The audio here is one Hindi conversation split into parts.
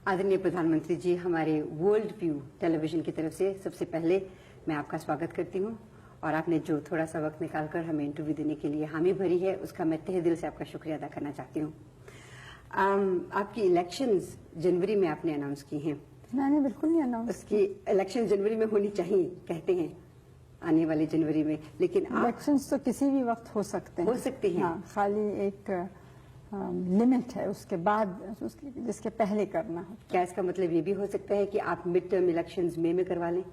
आदरणीय प्रधानमंत्री जी, हमारे वर्ल्ड व्यू टेलीविजन की तरफ से सबसे पहले मैं आपका स्वागत करती हूं और आपने जो थोड़ा सा वक्त निकालकर हमें इंटरव्यू देने के लिए हामी भरी है उसका मैं तहे दिल से आपका शुक्रिया अदा करना चाहती हूं। आपकी इलेक्शंस जनवरी में आपने अनाउंस की हैं। मैंने बिल्कुल नहीं अनाउंस उसकी इलेक्शन जनवरी में होनी चाहिए कहते हैं, आने वाले जनवरी में, लेकिन इलेक्शंस तो किसी भी वक्त हो सकते हैं। हो सकते हैं। हाँ, खाली एक लिमिट है उसके बाद जिसके पहले करना हो। क्या इसका मतलब ये भी हो सकता है कि आप मिड टर्म इलेक्शंस मई में करवा लें?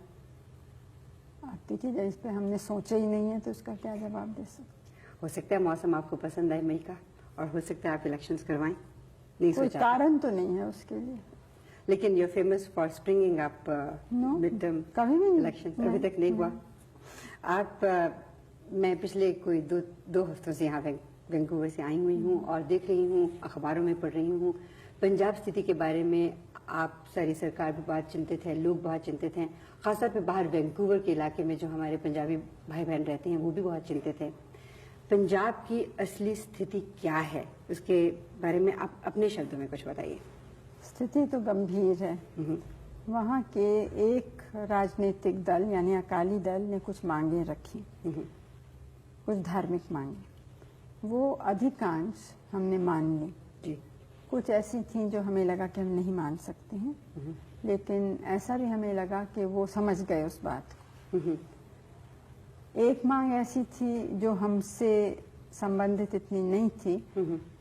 देखिए, इस पे हमने सोचा ही नहीं है तो उसका क्या जवाब दे सकते। हो सकता है मौसम आपको पसंद आए मई का, और हो सकता है आप इलेक्शंस करवाएं। नहीं कोई सोचा कारण तो नहीं है उसके लिए। लेकिन you famous for springing up mid term कभी भी इलेक्शन अभी तक नहीं हुआ। आप मैं पिछले कोई दो हफ्तों से यहाँ वैंकूवर से आई हुई हूँ और देख रही हूँ, अखबारों में पढ़ रही हूँ, पंजाब स्थिति के बारे में आप सारी सरकार भी बहुत चिंतित है, लोग बहुत चिंतित हैं, खासतौर पे बाहर वैंकूवर के इलाके में जो हमारे पंजाबी भाई बहन रहते हैं वो भी बहुत चिंतित है। पंजाब की असली स्थिति क्या है, उसके बारे में आप अपने शब्दों में कुछ बताइए। स्थिति तो गंभीर है। वहाँ के एक राजनीतिक दल यानी अकाली दल ने कुछ मांगे रखी, कुछ धार्मिक मांगे, वो अधिकांश हमने मान ली जी। कुछ ऐसी थी जो हमें लगा कि हम नहीं मान सकते हैं, लेकिन ऐसा भी हमें लगा कि वो समझ गए उस बात को। एक मांग ऐसी थी जो हमसे संबंधित इतनी नहीं थी,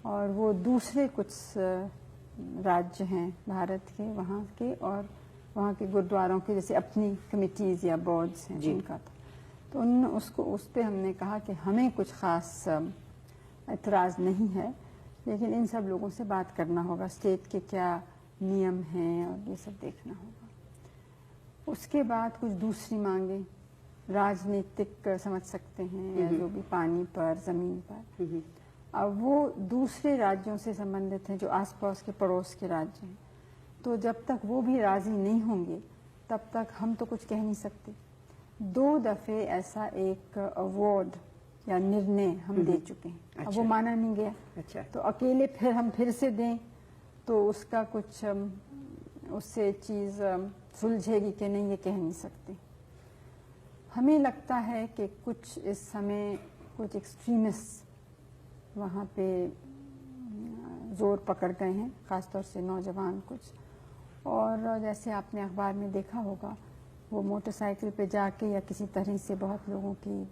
और वो दूसरे कुछ राज्य हैं भारत के, वहाँ के, और वहाँ के गुरुद्वारों के जैसे अपनी कमिटीज या बोर्ड्स हैं जिनका था, तो उस पे हमने कहा कि हमें कुछ खास एतराज नहीं है, लेकिन इन सब लोगों से बात करना होगा, स्टेट के क्या नियम हैं और ये सब देखना होगा। उसके बाद कुछ दूसरी मांगे राजनीतिक समझ सकते हैं, या जो भी पानी पर, जमीन पर। अब वो दूसरे राज्यों से संबंधित हैं जो आसपास के पड़ोस के राज्य हैं, तो जब तक वो भी राजी नहीं होंगे तब तक हम तो कुछ कह नहीं सकते। 2 दफे ऐसा एक अवार्ड या निर्णय हम दे चुके हैं। अच्छा। अब वो माना नहीं गया। अच्छा। तो अकेले हम फिर से दें तो उसका कुछ उससे चीज सुलझेगी कि नहीं, ये कह नहीं सकते। हमें लगता है कि कुछ इस समय कुछ एक्सट्रीमिस्ट वहाँ पे जोर पकड़ गए हैं, खासतौर से नौजवान कुछ, और जैसे आपने अखबार में देखा होगा, वो मोटरसाइकिल पे जाके या किसी तरह से बहुत लोगों की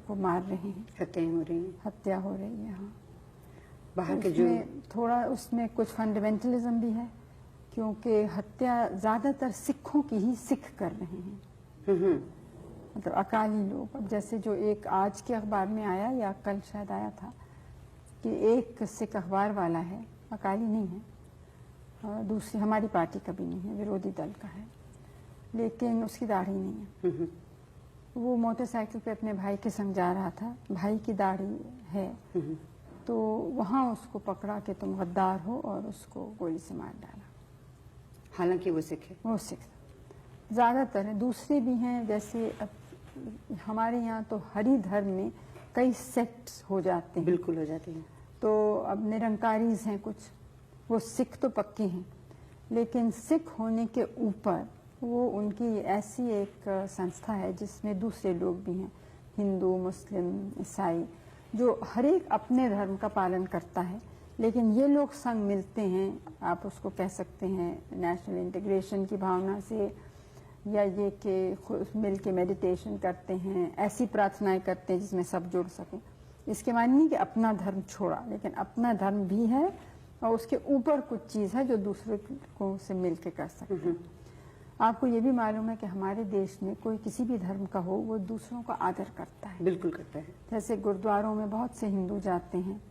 को मार रहे हैं, हत्या हो रही है। हाँ, बाहर के जो थोड़ा उसमें कुछ फंडामेंटलिज्म भी है, क्योंकि हत्या ज्यादातर सिखों की ही सिख कर रहे हैं, मतलब अकाली लोग। अब जैसे जो एक आज के अखबार में आया या कल शायद आया था कि एक सिख अखबार वाला है, अकाली नहीं है, और दूसरी हमारी पार्टी का भी नहीं है, विरोधी दल का है, लेकिन उसकी दाढ़ी नहीं है। वो मोटरसाइकिल पे अपने भाई के संग जा रहा था, भाई की दाढ़ी है, तो वहाँ उसको पकड़ा कि तुम गद्दार हो, और उसको गोली से मार डाला। हालांकि वो सिख है। वो सिख ज्यादातर है, दूसरे भी हैं। जैसे हमारे यहाँ तो हरि धर्म में कई सेक्ट्स हो जाते हैं। बिल्कुल हो जाते हैं। तो अब निरंकारीज हैं कुछ, वो सिख तो पक्के हैं, लेकिन सिख होने के ऊपर वो उनकी ऐसी एक संस्था है जिसमें दूसरे लोग भी हैं, हिंदू, मुस्लिम, ईसाई, जो हर एक अपने धर्म का पालन करता है, लेकिन ये लोग संग मिलते हैं। आप उसको कह सकते हैं नेशनल इंटीग्रेशन की भावना से, या ये कि मिल के मेडिटेशन करते हैं, ऐसी प्रार्थनाएं करते हैं जिसमें सब जुड़ सकें। इसके माने नहीं कि अपना धर्म छोड़ा, लेकिन अपना धर्म भी है और उसके ऊपर कुछ चीज़ है जो दूसरे को से मिल के कर सकते हैं। आपको ये भी मालूम है कि हमारे देश में कोई किसी भी धर्म का हो, वो दूसरों का आदर करता है। बिल्कुल करता है। जैसे गुरुद्वारों में बहुत से हिंदू जाते हैं,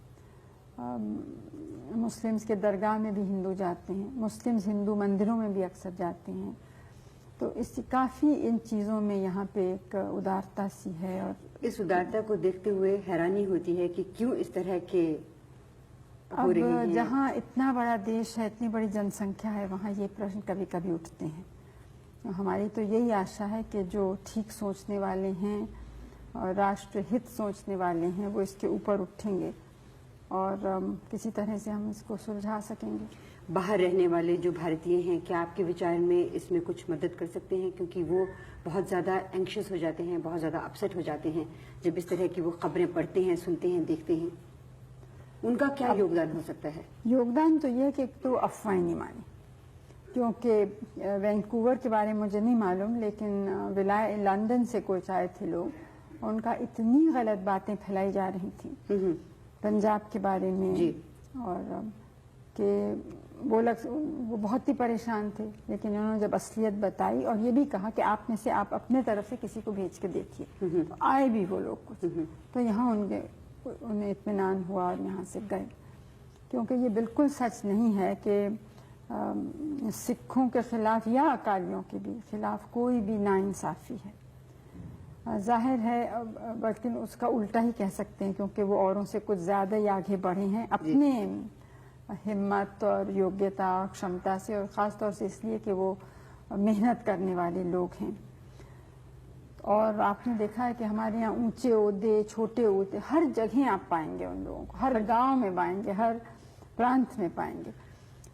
मुस्लिम्स के दरगाह में भी हिंदू जाते हैं, मुस्लिम्स हिंदू मंदिरों में भी अक्सर जाते हैं। तो इस काफ़ी इन चीज़ों में यहाँ पे एक उदारता सी है, और इस उदारता को देखते हुए हैरानी होती है कि क्यों इस तरह के हो रहे हैं। जहाँ इतना बड़ा देश है, इतनी बड़ी जनसंख्या है, वहाँ ये प्रश्न कभी कभी उठते हैं। हमारी तो यही आशा है कि जो ठीक सोचने वाले हैं और राष्ट्र हित सोचने वाले हैं वो इसके ऊपर उठेंगे और किसी तरह से हम इसको सुलझा सकेंगे। बाहर रहने वाले जो भारतीय हैं, क्या आपके विचार में इसमें कुछ मदद कर सकते हैं? क्योंकि वो बहुत ज़्यादा एंग्शियस हो जाते हैं, बहुत ज़्यादा अपसेट हो जाते हैं जब इस तरह की वो खबरें पढ़ते हैं, सुनते हैं, देखते हैं। उनका क्या योगदान हो सकता है? योगदान तो ये है कि एक तो अफवाहें नहीं मानी, क्योंकि वैंकूवर के बारे में मुझे नहीं मालूम, लेकिन लंदन से कुछ आए थे लोग, उनका इतनी गलत बातें फैलाई जा रही थी पंजाब के बारे में जी। और कि वो बहुत ही परेशान थे, लेकिन उन्होंने जब असलियत बताई और ये भी कहा कि आप में से आप अपने तरफ से किसी को भेज के देखिए, तो आए भी वो लोग कुछ, तो यहाँ उन्हें इत्मीनान हुआ और यहाँ से गए। क्योंकि ये बिल्कुल सच नहीं है कि सिखों के खिलाफ या अकालियों के भी खिलाफ कोई भी नाइंसाफी है। जाहिर है, बल्कि उसका उल्टा ही कह सकते हैं, क्योंकि वो औरों से कुछ ज़्यादा ही आगे बढ़े हैं अपने हिम्मत और योग्यता और क्षमता से, और ख़ास तौर से इसलिए कि वो मेहनत करने वाले लोग हैं। और आपने देखा है कि हमारे यहाँ ऊंचे ओहदे, छोटे ओहदे, हर जगह आप पाएंगे उन लोगों को, हर गांव में पाएंगे, हर प्रांत में पाएंगे।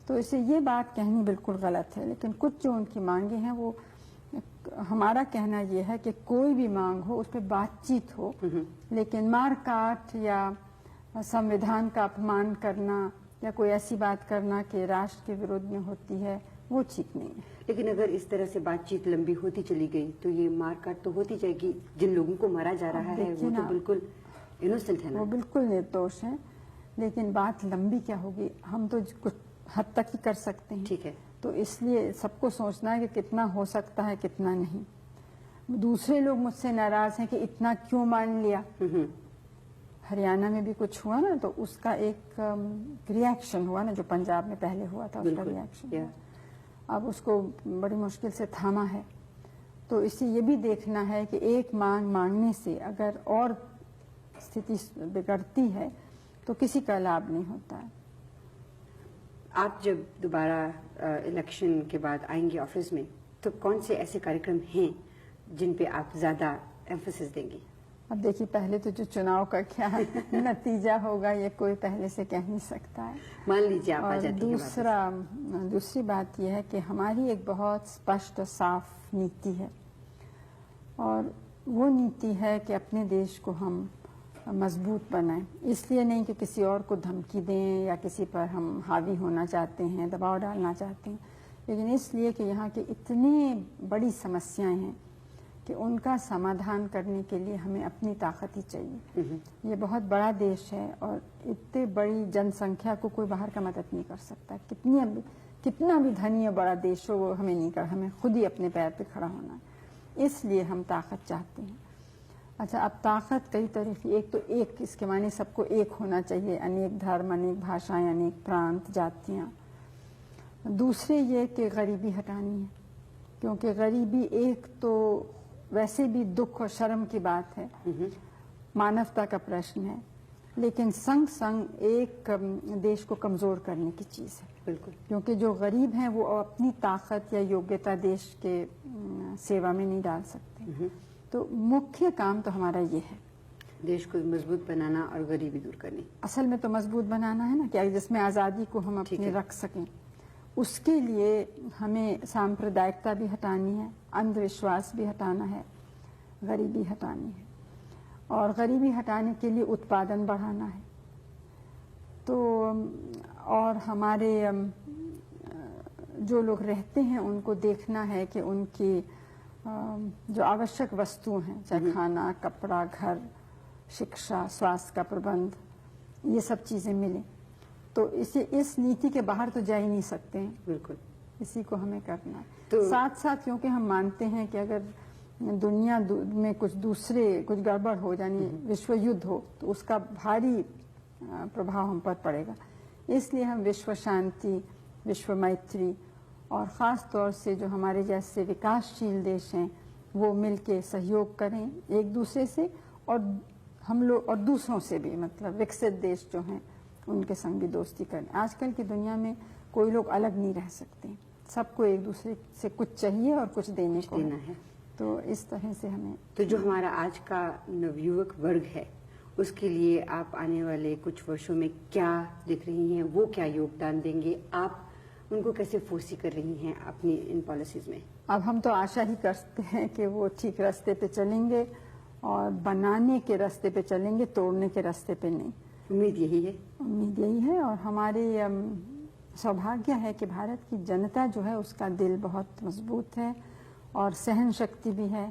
तो इससे ये बात कहनी बिल्कुल गलत है। लेकिन कुछ जो उनकी मांगे हैं, वो हमारा कहना ये है कि कोई भी मांग हो उस पर बातचीत हो, लेकिन मार काट या संविधान का अपमान करना या कोई ऐसी बात करना कि राष्ट्र के विरोध में होती है, वो ठीक नहीं है। लेकिन अगर इस तरह से बातचीत लंबी होती चली गई तो ये मारकाट तो होती जाएगी। जिन लोगों को मारा जा रहा है वो तो बिल्कुल इनोसेंट है ना? वो बिल्कुल निर्दोष है, लेकिन बात लंबी क्या होगी, हम तो कुछ हद तक ही कर सकते हैं। ठीक है। तो इसलिए सबको सोचना है कि कितना हो सकता है, कितना नहीं। दूसरे लोग मुझसे नाराज हैं कि इतना क्यों मान लिया। हरियाणा में भी कुछ हुआ ना, तो उसका एक रिएक्शन हुआ ना, जो पंजाब में पहले हुआ था, उसका रिएक्शन अब उसको बड़ी मुश्किल से थामा है। तो इससे ये भी देखना है कि एक मांग मांगने से अगर और स्थिति बिगड़ती है तो किसी का लाभ नहीं होता है। आप जब दोबारा इलेक्शन के बाद आएंगे ऑफिस में, तो कौन से ऐसे कार्यक्रम हैं जिन पे आप ज्यादा एम्फेसिस देंगी? अब देखिए, पहले तो जो चुनाव का क्या नतीजा होगा ये कोई पहले से कह नहीं सकता है। मान लीजिए आप आ जाती हैं। दूसरी बात यह है कि हमारी एक बहुत स्पष्ट और साफ नीति है, और वो नीति है कि अपने देश को हम मजबूत बनाएं। इसलिए नहीं कि किसी और को धमकी दें या किसी पर हम हावी होना चाहते हैं, दबाव डालना चाहते हैं, लेकिन इसलिए कि यहाँ की इतनी बड़ी समस्याएं हैं कि उनका समाधान करने के लिए हमें अपनी ताकत ही चाहिए। ये बहुत बड़ा देश है और इतनी बड़ी जनसंख्या को कोई बाहर का मदद नहीं कर सकता। कितना भी धनी और बड़ा देश हो, वो हमें नहीं कर, हमें खुद ही अपने पैर पे खड़ा होना है। इसलिए हम ताकत चाहते हैं। अच्छा, अब ताकत कई तरह की, एक तो एक, इसके माने सबको एक होना चाहिए, अनेक धर्म, अनेक भाषाएं, अनेक प्रांत, जातियाँ। दूसरे ये कि गरीबी हटानी है, क्योंकि गरीबी एक तो वैसे भी दुख और शर्म की बात है, मानवता का प्रश्न है, लेकिन संग संग एक देश को कमजोर करने की चीज है। बिल्कुल। क्योंकि जो गरीब हैं वो अपनी ताकत या योग्यता देश के सेवा में नहीं डाल सकते। तो मुख्य काम तो हमारा ये है, देश को मजबूत बनाना और गरीबी दूर करनी। असल में तो मजबूत बनाना है ना, क्या जिसमें आज़ादी को हम अपने रख सकें। उसके लिए हमें सांप्रदायिकता भी हटानी है, अंधविश्वास भी हटाना है, गरीबी हटानी है, और गरीबी हटाने के लिए उत्पादन बढ़ाना है। तो और हमारे जो लोग रहते हैं उनको देखना है कि उनकी जो आवश्यक वस्तुएं हैं, चाहे खाना, कपड़ा, घर, शिक्षा, स्वास्थ्य का प्रबंध, ये सब चीज़ें मिलें। तो इस नीति के बाहर तो जा ही नहीं सकते हैं। बिल्कुल, इसी को हमें करना है। तो साथ साथ क्योंकि हम मानते हैं कि अगर दुनिया में कुछ गड़बड़ हो, यानी विश्व युद्ध हो, तो उसका भारी प्रभाव हम पर पड़ेगा। इसलिए हम विश्व शांति, विश्व मैत्री और ख़ास तौर से जो हमारे जैसे विकासशील देश हैं वो मिलके सहयोग करें एक दूसरे से, और हम लोग और दूसरों से भी, मतलब विकसित देश जो हैं उनके संग भी दोस्ती करें। आजकल की दुनिया में कोई लोग अलग नहीं रह सकते, सबको एक दूसरे से कुछ चाहिए और कुछ देने को देना है। तो इस तरह से हमें, तो जो हमारा आज का नवयुवक वर्ग है उसके लिए आप आने वाले कुछ वर्षों में क्या दिख रही हैं, वो क्या योगदान देंगे, आप उनको कैसे फोर्सी कर रही हैं अपनी इन पॉलिसीज में? अब हम तो आशा ही करते हैं कि वो ठीक रास्ते पे चलेंगे और बनाने के रास्ते पे चलेंगे, तोड़ने के रास्ते पे नहीं। उम्मीद यही है। उम्मीद यही है और हमारी सौभाग्य है कि भारत की जनता जो है उसका दिल बहुत मजबूत है और सहन शक्ति भी है।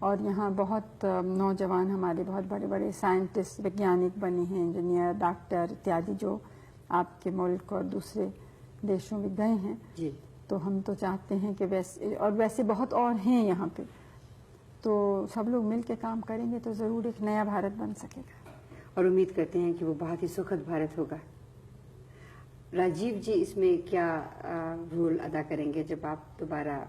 और यहाँ बहुत नौजवान हमारे बहुत बड़े बड़े साइंटिस्ट, वैज्ञानिक बने हैं, इंजीनियर, डॉक्टर इत्यादि, जो आपके मुल्क और दूसरे देशों में गए हैं जी। तो हम तो चाहते हैं कि वैसे बहुत और हैं यहाँ पे, तो सब लोग मिल के काम करेंगे तो जरूर एक नया भारत बन सकेगा। और उम्मीद करते हैं कि वो बहुत ही सुखद भारत होगा। राजीव जी इसमें क्या रोल अदा करेंगे जब आप दोबारा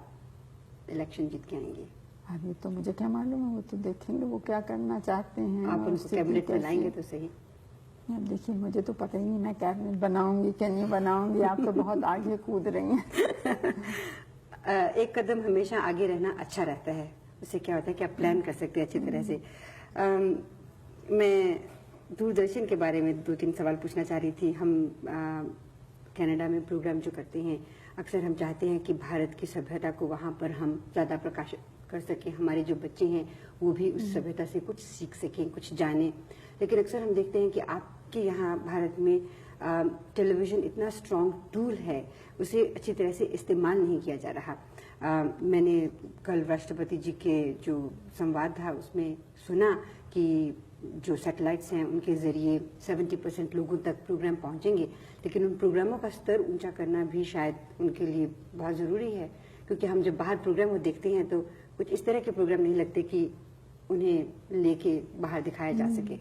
इलेक्शन जीत के आएंगे? अभी तो मुझे क्या मालूम है, वो तो देखेंगे वो क्या करना चाहते हैं। आप और उनको कैबिनेट में लाएंगे तो सही। अब देखिए, मुझे तो पता ही नहीं मैं कैबिनेट बनाऊंगी कि नहीं बनाऊंगी। आप तो बहुत आगे कूद रही हैं। एक कदम हमेशा आगे रहना अच्छा रहता है। उससे क्या होता है कि आप प्लान कर सकते हैं अच्छी तरह से। मैं दूरदर्शन के बारे में 2-3 सवाल पूछना चाह रही थी। हम कनाडा में प्रोग्राम जो करते हैं, अक्सर हम चाहते हैं कि भारत की सभ्यता को वहाँ पर हम ज़्यादा प्रकाशित कर सकें, हमारे जो बच्चे हैं वो भी उस सभ्यता से कुछ सीख सकें, कुछ जानें। लेकिन अक्सर हम देखते हैं कि आपके यहाँ भारत में टेलीविज़न इतना स्ट्रॉन्ग टूल है, उसे अच्छी तरह से इस्तेमाल नहीं किया जा रहा। मैंने कल राष्ट्रपति जी के जो संवाद था उसमें सुना कि जो सैटेलाइट्स हैं उनके जरिए 70% लोगों तक प्रोग्राम पहुंचेंगे, लेकिन उन प्रोग्रामों का स्तर ऊंचा करना भी शायद उनके लिए बहुत ज़रूरी है, क्योंकि हम जब बाहर प्रोग्राम को देखते हैं तो कुछ इस तरह के प्रोग्राम नहीं लगते कि उन्हें लेके बाहर दिखाया जा सके।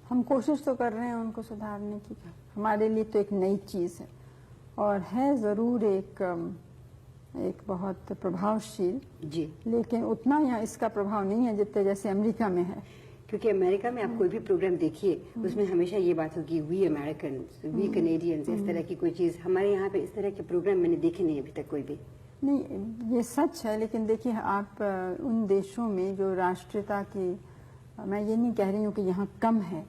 हम कोशिश तो कर रहे हैं उनको सुधारने की। हमारे लिए तो एक नई चीज़ है और है ज़रूर एक बहुत प्रभावशील जी। लेकिन उतना यहाँ इसका प्रभाव नहीं है जितने जैसे अमेरिका में है। क्योंकि अमेरिका में आप कोई भी प्रोग्राम देखिए उसमें हमेशा ये बात होगी वी अमेरिकन, वी कनेडियंस, इस तरह की कोई चीज़। हमारे यहाँ पे इस तरह के प्रोग्राम मैंने देखे नहीं अभी तक कोई भी। नहीं, ये सच है, लेकिन देखिए आप उन देशों में जो राष्ट्रीयता की, मैं ये नहीं कह रही हूँ कि यहाँ कम है,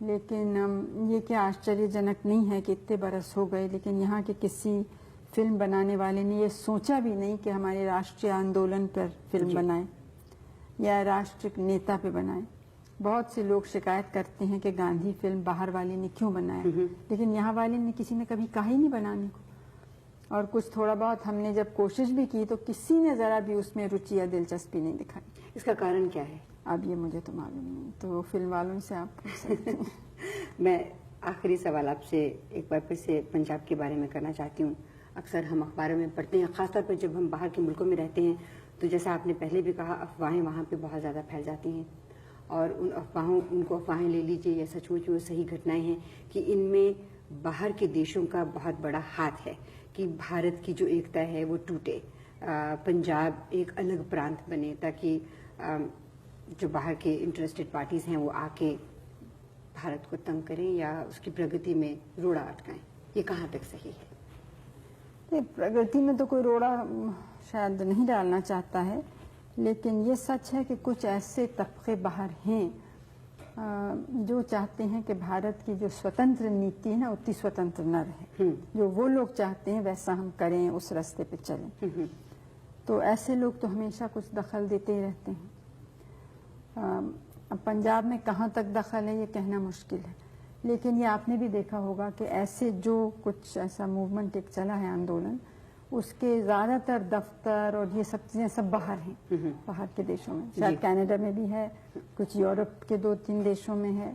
लेकिन ये क्या आश्चर्यजनक नहीं है कि इतने बरस हो गए लेकिन यहाँ के किसी फिल्म बनाने वाले ने ये सोचा भी नहीं कि हमारे राष्ट्रीय आंदोलन पर फिल्म बनाए या राष्ट्रीय नेता पे बनाए। बहुत से लोग शिकायत करते हैं कि गांधी फिल्म बाहर वाले ने क्यों बनाया, लेकिन यहाँ वाले ने किसी ने कभी कहा ही नहीं बनाने को। और कुछ थोड़ा बहुत हमने जब कोशिश भी की तो किसी ने जरा भी उसमें रुचि या दिलचस्पी नहीं दिखाई। इसका कारण क्या है? अब ये मुझे तो मालूम नहीं, तो फिल्म वालों से आप पूछ सकते हैं। मैं आखिरी सवाल आपसे एक बार फिर से पंजाब के बारे में करना चाहती हूँ। अक्सर हम अखबारों में पढ़ते हैं, खासतौर पर जब हम बाहर के मुल्कों में रहते हैं, तो जैसा आपने पहले भी कहा, अफवाहें वहाँ पे बहुत ज़्यादा फैल जाती हैं और उनको अफवाहें ले लीजिए या सचमुच वो सही घटनाएं हैं कि इनमें बाहर के देशों का बहुत बड़ा हाथ है कि भारत की जो एकता है वो टूटे, पंजाब एक अलग प्रांत बने, ताकि जो बाहर के इंटरेस्टेड पार्टीज हैं वो आके भारत को तंग करें या उसकी प्रगति में रोड़ा अटकाएं। ये कहाँ तक सही है? प्रगति में तो कोई रोड़ा शायद नहीं डालना चाहता है, लेकिन ये सच है कि कुछ ऐसे तबके बाहर हैं जो चाहते हैं कि भारत की जो स्वतंत्र नीति है ना उतनी स्वतंत्र न रहे। जो वो लोग चाहते हैं वैसा हम करें, उस रास्ते पे चलें। तो ऐसे लोग तो हमेशा कुछ दखल देते ही रहते हैं। अब पंजाब में कहाँ तक दखल है ये कहना मुश्किल है, लेकिन ये आपने भी देखा होगा कि ऐसे जो कुछ ऐसा मूवमेंट एक चला है, आंदोलन, उसके ज्यादातर दफ्तर और ये सब चीजें सब बाहर हैं, बाहर के देशों में। शायद कनाडा में भी है, कुछ यूरोप के 2-3 देशों में है।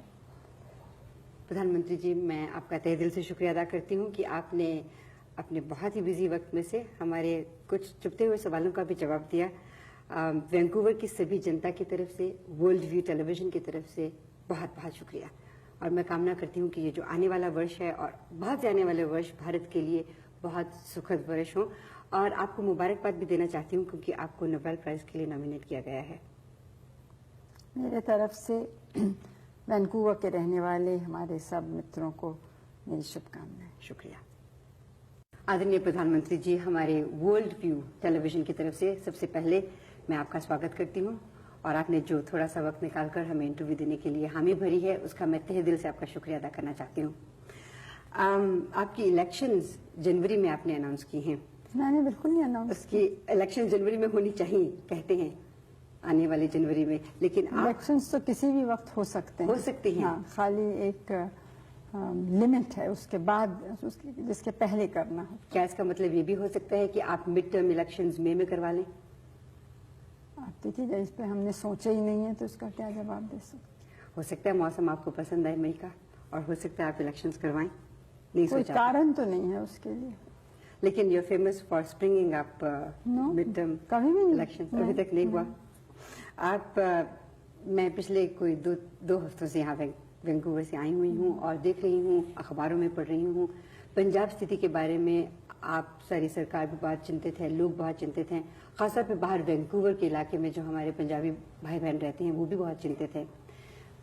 प्रधानमंत्री जी, मैं आपका तहे दिल से शुक्रिया अदा करती हूँ कि आपने अपने बहुत ही बिजी वक्त में से हमारे कुछ चुपते हुए सवालों का भी जवाब दिया। वैंकूवर की सभी जनता की तरफ से, वर्ल्ड व्यू टेलीविजन की तरफ से बहुत बहुत शुक्रिया। और मैं कामना करती हूँ कि ये जो आने वाला वर्ष है और बहुत से आने वाले वर्ष भारत के लिए बहुत सुखद वर्ष हो। और आपको मुबारकबाद भी देना चाहती हूँ क्योंकि आपको नोबेल प्राइज के लिए नॉमिनेट किया गया है। मेरे तरफ से वैंकूवर के रहने वाले हमारे सब मित्रों को मेरी शुभकामनाएं। शुक्रिया। आदरणीय प्रधानमंत्री जी, हमारे वर्ल्ड व्यू टेलीविजन की तरफ से सबसे पहले मैं आपका स्वागत करती हूँ और आपने जो थोड़ा सा वक्त निकालकर हमें इंटरव्यू देने के लिए हामी भरी है, उसका मैं तहे दिल से आपका शुक्रिया अदा करना चाहती हूँ। आपकी इलेक्शंस जनवरी में आपने अनाउंस की हैं। मैंने बिल्कुल नहीं अनाउंस। उसकी इलेक्शन जनवरी में होनी चाहिए कहते हैं, आने वाले जनवरी में, लेकिन इलेक्शंस तो किसी भी वक्त हो सकते हैं। हो सकते हैं। हाँ, खाली एक लिमिट है, उसके बाद जिसके पहले करना हो। क्या इसका मतलब ये भी हो सकता है कि आप मिड टर्म इलेक्शंस मई में करवा लें? आप देखिए, इस पे हमने सोचा ही नहीं है तो इसका क्या जवाब दे सकते। हो सकता है मौसम आपको पसंद आए मई का, और हो सकता है आप इलेक्शंस करवाएं। नहीं कोई सोचा कारण तो नहीं है उसके लिए। लेकिन you are famous for springing up mid term कभी भी नहीं। इलेक्शंस। अभी तक नहीं हुआ। आप मैं पिछले कोई दो हफ्तों से यहाँ वैंकूवर से आई हुई हूँ और देख रही हूँ, अखबारों में पढ़ रही हूँ, पंजाब स्थिति के बारे में आप सारी सरकार भी बहुत चिंतित है, लोग बहुत चिंतित हैं, खासतौर पे बाहर वैंकूवर के इलाके में जो हमारे पंजाबी भाई बहन रहते हैं वो भी बहुत चिंतित है।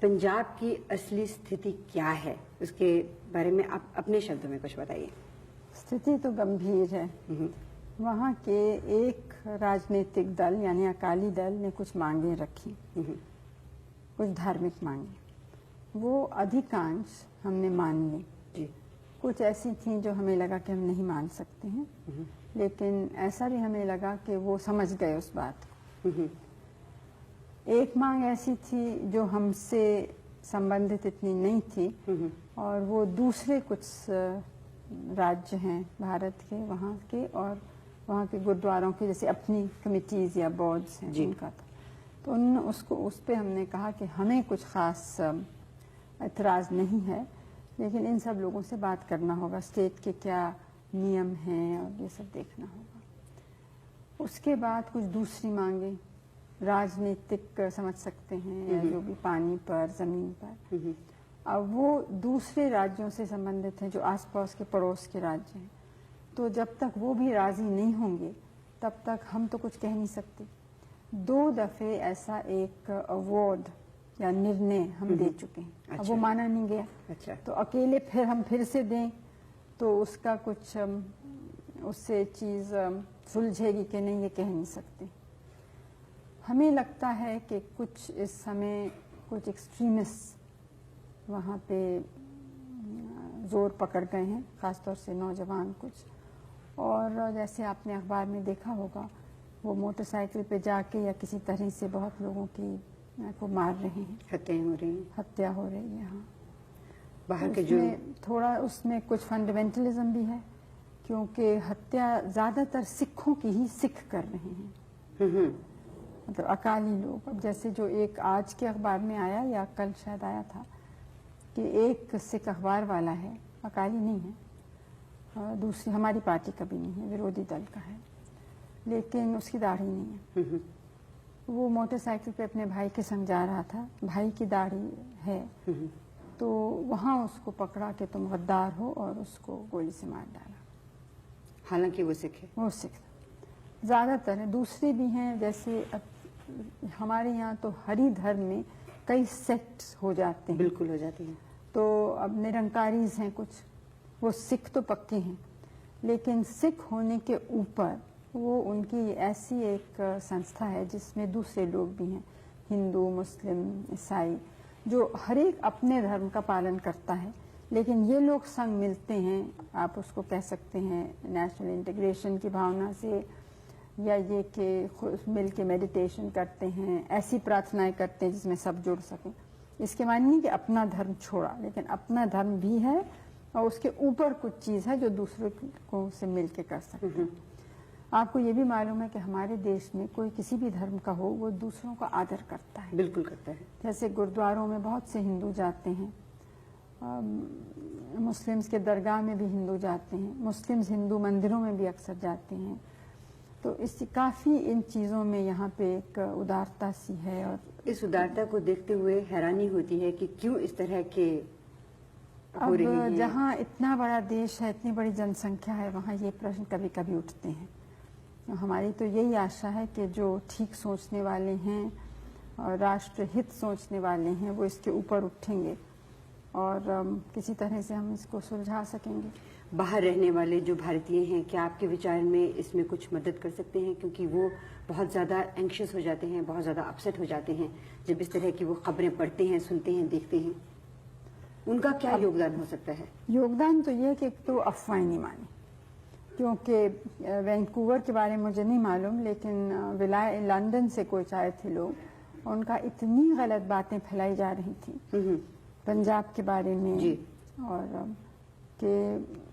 पंजाब की असली स्थिति क्या है, उसके बारे में आप अपने शब्दों में कुछ बताइए। स्थिति तो गंभीर है। वहाँ के एक राजनीतिक दल यानी अकाली दल ने कुछ मांगे रखी, कुछ धार्मिक मांगे, वो अधिकांश हमने मान ली। जी। कुछ ऐसी थी जो हमें लगा कि हम नहीं मान सकते हैं, लेकिन ऐसा भी हमें लगा कि वो समझ गए उस बात को। एक मांग ऐसी थी जो हमसे संबंधित इतनी नहीं थी, और वो दूसरे कुछ राज्य हैं भारत के, वहाँ के, और वहाँ के गुरुद्वारों की जैसे अपनी कमिटीज या बोर्ड्स हैं उनका था। तो उस पे हमने कहा कि हमें कुछ खास एतराज़ नहीं है, लेकिन इन सब लोगों से बात करना होगा, स्टेट के क्या नियम हैं और ये सब देखना होगा। उसके बाद कुछ दूसरी मांगे राजनीतिक समझ सकते हैं, या जो भी पानी पर, जमीन पर। अब वो दूसरे राज्यों से संबंधित हैं जो आसपास के पड़ोस के राज्य हैं, तो जब तक वो भी राजी नहीं होंगे तब तक हम तो कुछ कह नहीं सकते। 2 दफे ऐसा एक अवार्ड या निर्णय हम दे चुके हैं। अच्छा। अब वो माना नहीं गया। अच्छा। तो अकेले फिर हम फिर से दें तो उसका कुछ उससे चीज़ सुलझेगी कि नहीं, ये कह नहीं सकते। हमें लगता है कि कुछ इस समय कुछ एक्सट्रीमिस्ट वहाँ पे जोर पकड़ गए हैं, ख़ासतौर से नौजवान कुछ। और जैसे आपने अखबार में देखा होगा, वो मोटरसाइकिल पे जाके या किसी तरह से बहुत लोगों को मार रहे हैं, हत्याएं हो रही हैं, हत्या हो रही है। हाँ, बाहर के जो थोड़ा उसमें कुछ फंडामेंटलिज्म भी है, क्योंकि हत्या ज़्यादातर सिखों की ही सिख कर रहे हैं, मतलब अकाली लोग। अब जैसे जो एक आज के अखबार में आया या कल शायद आया था कि एक सिख अखबार वाला है, अकाली नहीं है, दूसरी हमारी पार्टी का भी नहीं है, विरोधी दल का है, लेकिन उसकी दाढ़ी नहीं है। वो मोटरसाइकिल पे अपने भाई के संग जा रहा था, भाई की दाढ़ी है, तो वहाँ उसको पकड़ा कि तुम गद्दार हो और उसको गोली से मार डाला। हालांकि वो सिख है, वो सिख ज़्यादातर है, दूसरे भी हैं। जैसे हमारे यहाँ तो हरि धर्म में कई सेक्ट्स हो जाते हैं, बिल्कुल हो जाती हैं। तो अब निरंकारीज हैं कुछ, वो सिख तो पक्के हैं, लेकिन सिख होने के ऊपर वो उनकी ऐसी एक संस्था है जिसमें दूसरे लोग भी हैं, हिंदू, मुस्लिम, ईसाई, जो हर एक अपने धर्म का पालन करता है, लेकिन ये लोग संग मिलते हैं। आप उसको कह सकते हैं नेशनल इंटीग्रेशन की भावना से, या ये कि मिल के मेडिटेशन करते हैं, ऐसी प्रार्थनाएं करते हैं जिसमें सब जुड़ सकें। इसके माने नहीं कि अपना धर्म छोड़ा, लेकिन अपना धर्म भी है और उसके ऊपर कुछ चीज़ है जो दूसरों को से मिल के कर सकते हैं। आपको ये भी मालूम है कि हमारे देश में कोई किसी भी धर्म का हो, वो दूसरों का आदर करता है। बिल्कुल करता है। जैसे गुरुद्वारों में बहुत से हिंदू जाते हैं, मुस्लिम्स के दरगाह में भी हिंदू जाते हैं, मुस्लिम्स हिंदू मंदिरों में भी अक्सर जाते हैं। तो इस काफ़ी इन चीज़ों में यहाँ पे एक उदारता सी है, और इस उदारता को देखते हुए हैरानी होती है कि क्यों इस तरह के हो रही अब है। जहाँ इतना बड़ा देश है, इतनी बड़ी जनसंख्या है, वहाँ ये प्रश्न कभी कभी उठते हैं। हमारी तो यही आशा है कि जो ठीक सोचने वाले हैं और राष्ट्र हित सोचने वाले हैं, वो इसके ऊपर उठेंगे और किसी तरह से हम इसको सुलझा सकेंगे। बाहर रहने वाले जो भारतीय हैं, क्या आपके विचार में इसमें कुछ मदद कर सकते हैं? क्योंकि वो बहुत ज़्यादा एंक्शस हो जाते हैं, बहुत ज़्यादा अपसेट हो जाते हैं जब इस तरह की वो खबरें पढ़ते हैं, सुनते हैं, देखते हैं। उनका क्या योगदान हो सकता है? योगदान तो ये है कि एक तो अफवाहें नहीं माने, क्योंकि वैंकूवर के बारे में मुझे नहीं मालूम, लेकिन लंदन से कुछ आए थे लोग, उनका इतनी गलत बातें फैलाई जा रही थी पंजाब के बारे में, और कि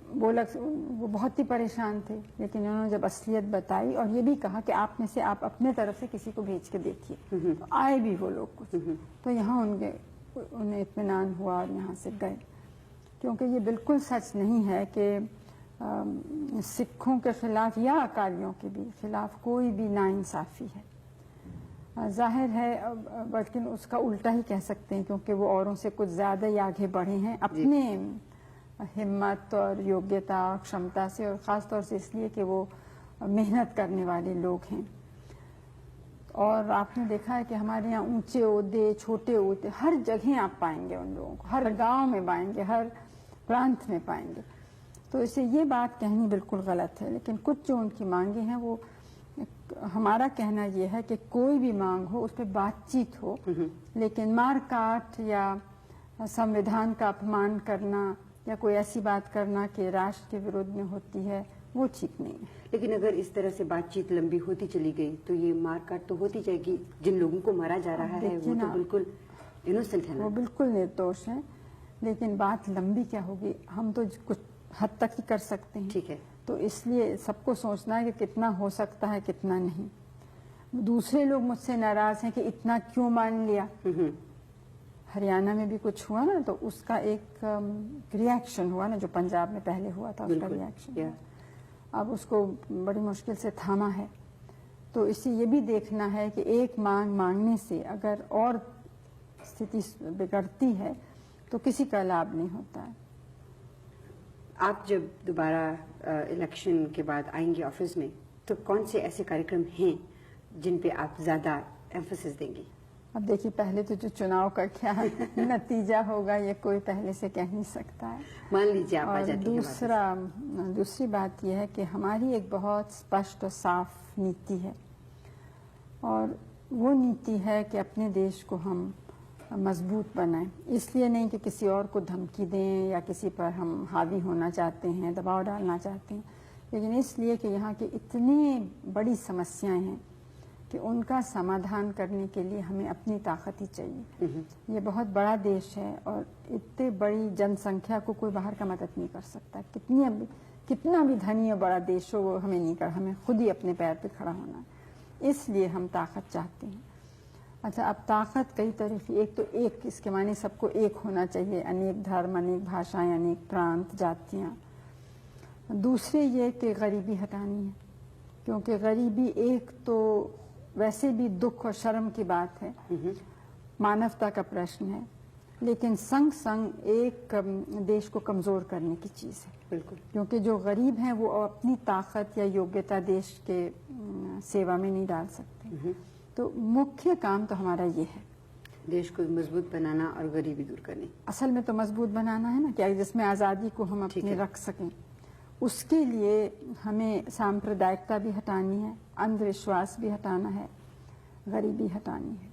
वो बहुत ही परेशान थे। लेकिन उन्होंने जब असलियत बताई और ये भी कहा कि आप में से आप अपने तरफ से किसी को भेज के देखिए, तो आए भी वो लोग कुछ, तो यहाँ उन्हें इत्मीनान हुआ और यहाँ से गए। क्योंकि ये बिल्कुल सच नहीं है कि सिखों के खिलाफ या अकालियों के भी खिलाफ कोई भी नाइंसाफ़ी है। जाहिर है, बल्कि उसका उल्टा ही कह सकते हैं, क्योंकि वो औरों से कुछ ज़्यादा ही आगे बढ़े हैं अपने हिम्मत और योग्यता और क्षमता से, और ख़ास तौर से इसलिए कि वो मेहनत करने वाले लोग हैं। और आपने देखा है कि हमारे यहाँ ऊंचे ओहदे, छोटे ओहदे, हर जगह आप पाएंगे उन लोगों को, हर गांव में पाएंगे, हर प्रांत में पाएंगे। तो इसे ये बात कहनी बिल्कुल गलत है। लेकिन कुछ जो उनकी मांगे हैं, वो हमारा कहना ये है कि कोई भी मांग हो उस पर बातचीत हो, लेकिन मार काट या संविधान का अपमान करना या कोई ऐसी बात करना कि राष्ट्र के विरोध में होती है, वो ठीक नहीं है। लेकिन अगर इस तरह से बातचीत लंबी होती चली गई तो ये मारकाट तो होती जाएगी। जिन लोगों को मारा जा रहा है वो तो बिल्कुल इनोसेंट है ना? वो बिल्कुल निर्दोष है। लेकिन बात लंबी क्या होगी, हम तो कुछ हद तक ही कर सकते हैं। ठीक है। तो इसलिए सबको सोचना है कि कितना हो सकता है, कितना नहीं। दूसरे लोग मुझसे नाराज हैं कि इतना क्यों मान लिया। हरियाणा में भी कुछ हुआ ना, तो उसका एक रिएक्शन हुआ ना, जो पंजाब में पहले हुआ था, उसका रिएक्शन अब उसको बड़ी मुश्किल से थामा है। तो इसे ये भी देखना है कि एक मांग मांगने से अगर और स्थिति बिगड़ती है तो किसी का लाभ नहीं होता है। आप जब दोबारा इलेक्शन के बाद आएंगे ऑफिस में, तो कौन से ऐसे कार्यक्रम हैं जिन पे आप ज्यादा एम्फेसिस देंगी? अब देखिए, पहले तो जो चुनाव का क्या नतीजा होगा ये कोई पहले से कह नहीं सकता है। मान लीजिए आप आ जाती हैं। दूसरी बात यह है कि हमारी एक बहुत स्पष्ट और साफ नीति है, और वो नीति है कि अपने देश को हम मजबूत बनाएं। इसलिए नहीं कि किसी और को धमकी दें या किसी पर हम हावी होना चाहते हैं, दबाव डालना चाहते हैं, लेकिन इसलिए कि यहाँ की इतनी बड़ी समस्याएं हैं कि उनका समाधान करने के लिए हमें अपनी ताकत ही चाहिए। ये बहुत बड़ा देश है और इतने बड़ी जनसंख्या को कोई बाहर का मदद नहीं कर सकता। कितना भी धनी और बड़ा देश हो, वो हमें नहीं कर, हमें खुद ही अपने पैर पे खड़ा होना है। इसलिए हम ताकत चाहते हैं। अच्छा, अब ताकत कई तरह की, एक तो एक, इसके माने सबको एक होना चाहिए, अनेक धर्म, अनेक भाषाएं, अनेक प्रांत, जातियाँ। दूसरे ये कि गरीबी हटानी है, क्योंकि गरीबी एक तो वैसे भी दुख और शर्म की बात है, मानवता का प्रश्न है, लेकिन संग संग एक देश को कमज़ोर करने की चीज़ है। बिल्कुल। क्योंकि जो गरीब हैं वो अपनी ताकत या योग्यता देश के सेवा में नहीं डाल सकते। तो मुख्य काम तो हमारा ये है, देश को मजबूत बनाना और गरीबी दूर करनी। असल में तो मजबूत बनाना है ना, क्या जिसमें आज़ादी को हम अपने रख सकें। उसके लिए हमें सांप्रदायिकता भी हटानी है, अंधविश्वास भी हटाना है, गरीबी हटानी है,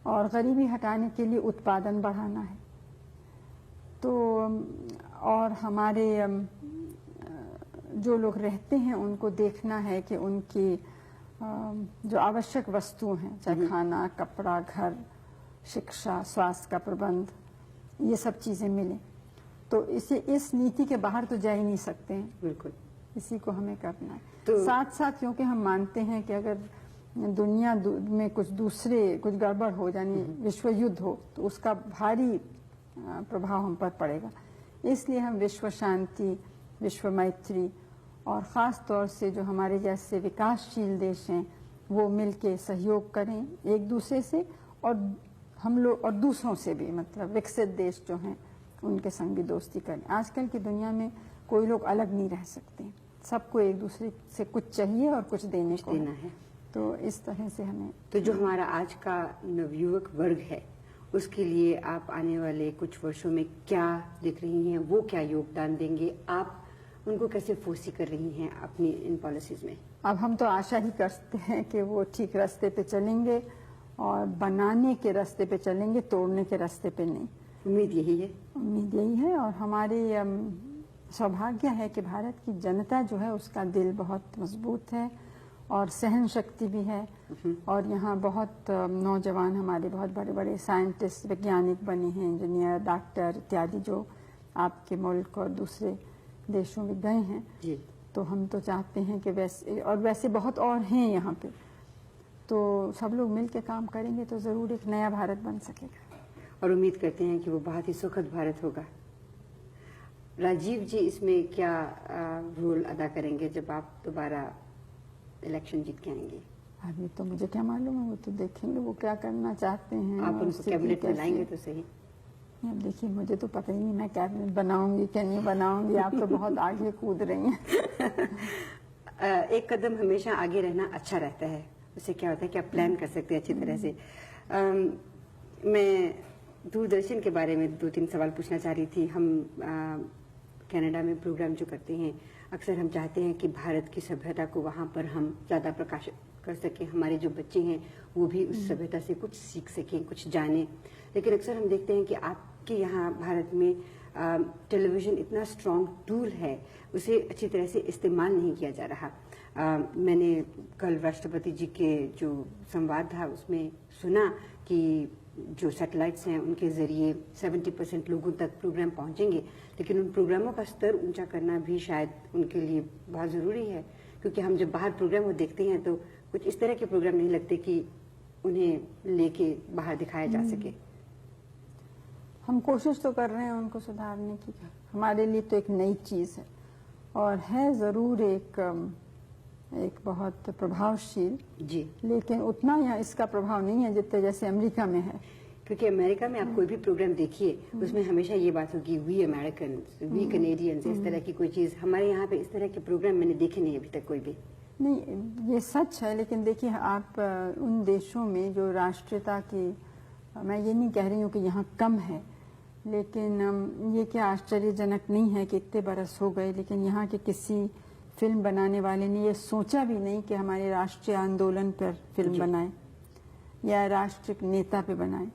और गरीबी हटाने के लिए उत्पादन बढ़ाना है। तो और हमारे जो लोग रहते हैं उनको देखना है कि उनकी जो आवश्यक वस्तुएं हैं, चाहे खाना, कपड़ा, घर, शिक्षा, स्वास्थ्य का प्रबंध, ये सब चीज़ें मिलें। तो इस नीति के बाहर तो जा ही नहीं सकते हैं। बिल्कुल, इसी को हमें करना है। तो साथ साथ क्योंकि हम मानते हैं कि अगर दुनिया में कुछ गड़बड़ हो, यानी विश्व युद्ध हो, तो उसका भारी प्रभाव हम पर पड़ेगा। इसलिए हम विश्व शांति, विश्व मैत्री, और ख़ास तौर से जो हमारे जैसे विकासशील देश हैं वो मिलके सहयोग करें एक दूसरे से, और हम लोग और दूसरों से भी, मतलब विकसित देश जो हैं उनके संग भी दोस्ती करें। आजकल की दुनिया में कोई लोग अलग नहीं रह सकते, सबको एक दूसरे से कुछ चाहिए और कुछ देने को है। तो इस तरह से हमें, तो जो हमारा आज का नवयुवक वर्ग है उसके लिए आप आने वाले कुछ वर्षों में क्या देख रही हैं, वो क्या योगदान देंगे? आप उनको कैसे फोर्सी कर रही हैं अपनी इन पॉलिसीज में? अब हम तो आशा ही करते हैं कि वो ठीक रास्ते पे चलेंगे और बनाने के रास्ते पे चलेंगे, तोड़ने के रास्ते पे नहीं। उम्मीद यही है। उम्मीद यही है और हमारी सौभाग्य है कि भारत की जनता जो है उसका दिल बहुत मजबूत है और सहन शक्ति भी है। और यहाँ बहुत नौजवान हमारे बहुत बड़े बड़े साइंटिस्ट, वैज्ञानिक बने हैं, इंजीनियर, डॉक्टर इत्यादि, जो आपके मुल्क और दूसरे देशों में गए हैं जी। तो हम तो चाहते हैं कि वैसे बहुत और हैं यहाँ पे, तो सब लोग मिल के काम करेंगे तो जरूर एक नया भारत बन सकेगा। और उम्मीद करते हैं कि वो बहुत ही सुखद भारत होगा। राजीव जी इसमें क्या रोल अदा करेंगे जब आप दोबारा इलेक्शन जीत के आएंगे? अभी तो मुझे क्या मालूम है, वो तो देखेंगे वो क्या करना चाहते हैं। आप उनको कैबिनेट में लाएंगे तो सही। अब देखिए, मुझे तो पता ही नहीं मैं कैबिनेट बनाऊंगी कि नहीं बनाऊंगी। आप तो बहुत आगे कूद रही हैं। एक कदम हमेशा आगे रहना अच्छा रहता है। उससे क्या होता है कि आप प्लान कर सकते हैं अच्छी तरह से। मैं दूरदर्शन के बारे में 2-3 सवाल पूछना चाह रही थी। हम कनाडा में प्रोग्राम जो करते हैं, अक्सर हम चाहते हैं कि भारत की सभ्यता को वहाँ पर हम ज़्यादा प्रकाशित कर सकें, हमारे जो बच्चे हैं वो भी उस सभ्यता से कुछ सीख सकें, कुछ जानें। लेकिन अक्सर हम देखते हैं कि आपके यहाँ भारत में टेलीविज़न इतना स्ट्रॉन्ग टूल है, उसे अच्छी तरह से इस्तेमाल नहीं किया जा रहा। मैंने कल राष्ट्रपति जी के जो संवाद था उसमें सुना कि जो सैटेलाइट्स हैं उनके ज़रिए 70% लोगों तक प्रोग्राम पहुंचेंगे, लेकिन उन प्रोग्रामों का स्तर ऊंचा करना भी शायद उनके लिए बहुत ज़रूरी है। क्योंकि हम जब बाहर प्रोग्राम को देखते हैं तो कुछ इस तरह के प्रोग्राम नहीं लगते कि उन्हें लेके बाहर दिखाया जा सके। हम कोशिश तो कर रहे हैं उनको सुधारने की। हमारे लिए तो एक नई चीज़ है और है ज़रूर एक बहुत प्रभावशील जी, लेकिन उतना यहाँ इसका प्रभाव नहीं है जितने जैसे अमेरिका में है। क्योंकि अमेरिका में आप कोई भी प्रोग्राम देखिए उसमें हमेशा ये बात होगी वी अमेरिकन, वी कैनेडियंस, इस तरह की कोई चीज़। हमारे यहाँ पे इस तरह के प्रोग्राम मैंने देखे नहीं अभी तक कोई भी। नहीं, ये सच है, लेकिन देखिए आप उन देशों में जो राष्ट्रीयता की, मैं ये नहीं कह रही हूँ कि यहाँ कम है, लेकिन ये क्या आश्चर्यजनक नहीं है कि इतने बरस हो गए लेकिन यहाँ के किसी फिल्म बनाने वाले ने ये सोचा भी नहीं कि हमारे राष्ट्रीय आंदोलन पर फिल्म बनाए या राष्ट्रीय नेता पे बनाए।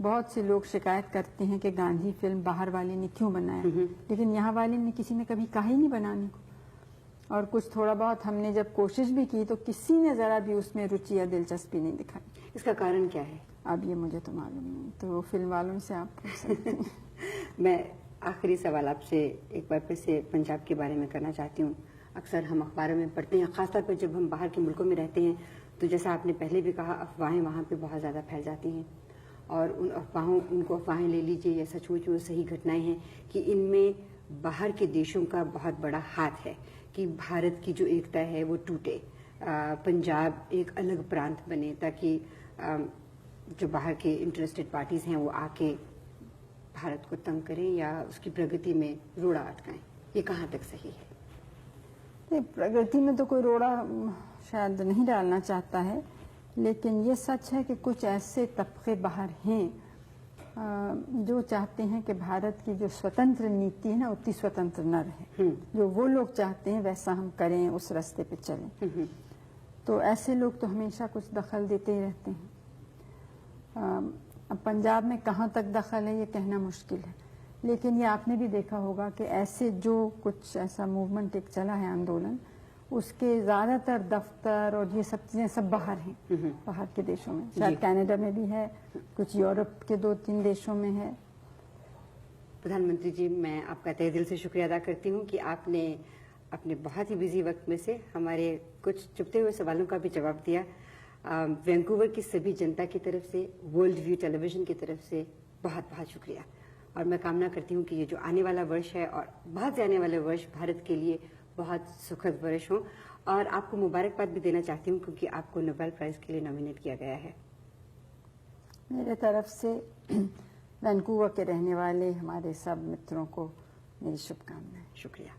बहुत से लोग शिकायत करते हैं कि गांधी फिल्म बाहर वाले ने क्यों बनाया, लेकिन यहाँ वाले ने किसी ने कभी कहा ही नहीं बनाने को। और कुछ थोड़ा बहुत हमने जब कोशिश भी की तो किसी ने जरा भी उसमें रुचि या दिलचस्पी नहीं दिखाई। इसका कारण क्या है? अब ये मुझे तो मालूम नहीं, तो फिल्म वालों से आप पूछ सकते हैं। मैं आखिरी सवाल आपसे एक बार फिर से पंजाब के बारे में करना चाहती हूँ। अक्सर हम अखबारों में पढ़ते हैं, खासतौर पर जब हम बाहर के मुल्कों में रहते हैं, तो जैसा आपने पहले भी कहा, अफवाहें वहाँ पे बहुत ज़्यादा फैल जाती हैं और उनको अफवाहें ले लीजिए या सचमुच वो सही घटनाएं हैं कि इनमें बाहर के देशों का बहुत बड़ा हाथ है कि भारत की जो एकता है वो टूटे, पंजाब एक अलग प्रांत बने ताकि जो बाहर के इंटरेस्टेड पार्टीज हैं वो आके भारत को तंग करें या उसकी प्रगति में रोड़ा अटकाएं। ये कहाँ तक सही है? प्रगति में तो कोई रोड़ा शायद नहीं डालना चाहता है, लेकिन ये सच है कि कुछ ऐसे तबके बाहर हैं जो चाहते हैं कि भारत की जो स्वतंत्र नीति है ना उतनी स्वतंत्र न रहे। जो वो लोग चाहते हैं वैसा हम करें, उस रास्ते पे चलें। तो ऐसे लोग तो हमेशा कुछ दखल देते ही रहते हैं। अब पंजाब में कहाँ तक दखल है ये कहना मुश्किल है, लेकिन ये आपने भी देखा होगा कि ऐसे जो कुछ ऐसा मूवमेंट एक चला है, आंदोलन, उसके ज़्यादातर दफ्तर और ये सब चीज़ें सब बाहर हैं, बाहर के देशों में। शायद कनाडा में भी है, कुछ यूरोप के 2-3 देशों में है। प्रधानमंत्री जी, मैं आपका तहे दिल से शुक्रिया अदा करती हूँ कि आपने अपने बहुत ही बिजी वक्त में से हमारे कुछ चुपते हुए सवालों का भी जवाब दिया। वैंकूवर की सभी जनता की तरफ से, वर्ल्ड व्यू टेलीविजन की तरफ से बहुत बहुत शुक्रिया। और मैं कामना करती हूँ कि ये जो आने वाला वर्ष है और बहुत से आने वाले वर्ष भारत के लिए बहुत सुखद वर्ष हो। और आपको मुबारकबाद भी देना चाहती हूँ क्योंकि आपको नोबेल प्राइज के लिए नॉमिनेट किया गया है। मेरे तरफ से वैंकूवर के रहने वाले हमारे सब मित्रों को मेरी शुभकामनाएं। शुक्रिया।